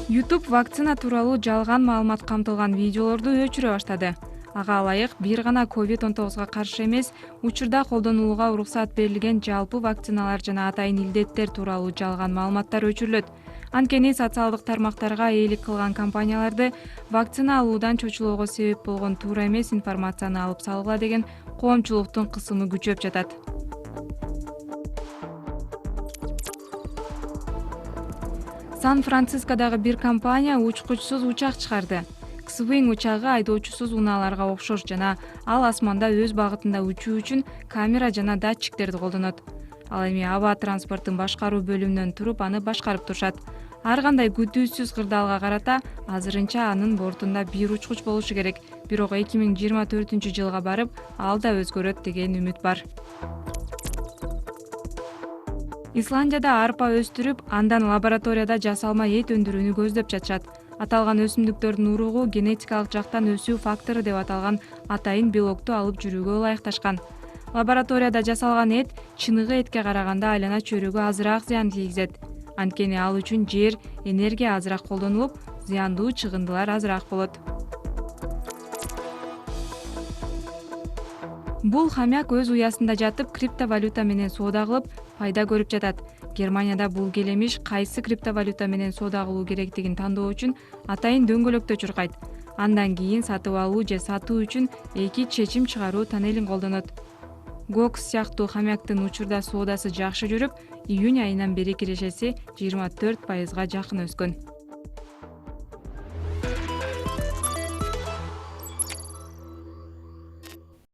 YouTube вакцина тууралуу жалган маалымат камтылган видеолорду өчүрө баштады. Ага ылайык бир гана COVID-19 каршы эмес, учурда колдонулууга уруксат берилген жалпы вакциналар жана атайын илдеттер тууралуу жалган маалыматтар өчүрүлөт. Анткени социалдык тармактарга ээлик кылган компанияларды вакцина алуудан чочулоого себеп болгон туура эмес информацияны алып салгыла деген коомчулуктун кысымы күчөп жатат. Сан-Францискодагы бир компания учкучсуз учак чыгарды. X-Wing учагы айдоочусуз унааларга окшош жана ал асманда өз багытында учуу үчүн камера жана датчиктерди колдонот. Ал эми аба транспортун башкаруу бөлүмүнөн туруп аны башкарып турушат. Ар кандай күтүүсүз кырдаалга карата азырынча анын бортунда бир учкуч болушу керек. Бирок 2024-жылга барып ал да өзгөрөт деген үмүт бар. Исландияда арпа өстүрүп, андан лабораторияда жасалма эт өндүрүүнү көздөп жатышат. Аталган өсүмдүктөрдүн уругу генетикалык жактан өсүү фактору деп аталган атайын белокту алып жүрүүгө ылайыкташкан. Лабораторияда жасалган эт чыныгы этке караганда айлана чөйрөгө азыраак зыян тийгизет. Анткени ал үчүн жер, энергия азыраак колдонулуп, зыяндуу чыгындылар азыраак болот. Бул хамяк өз уясында жатып, криптовалюта менен соода кылып, пайда көрүп жатат. Германияда бул келемиш кайсы криптовалюта менен соода кылуу керектигин тандоо үчүн атайын дөңгөлөктө чуркайт. Андан кийин сатып алуу же сатуу үчүн эки чечим чыгаруу тоннелин колдонот. Gox сыяктуу хамяктын учурда соодасы жакшы жүрүп, июнь айынан бери кирешеси 24%га жакын өскөн.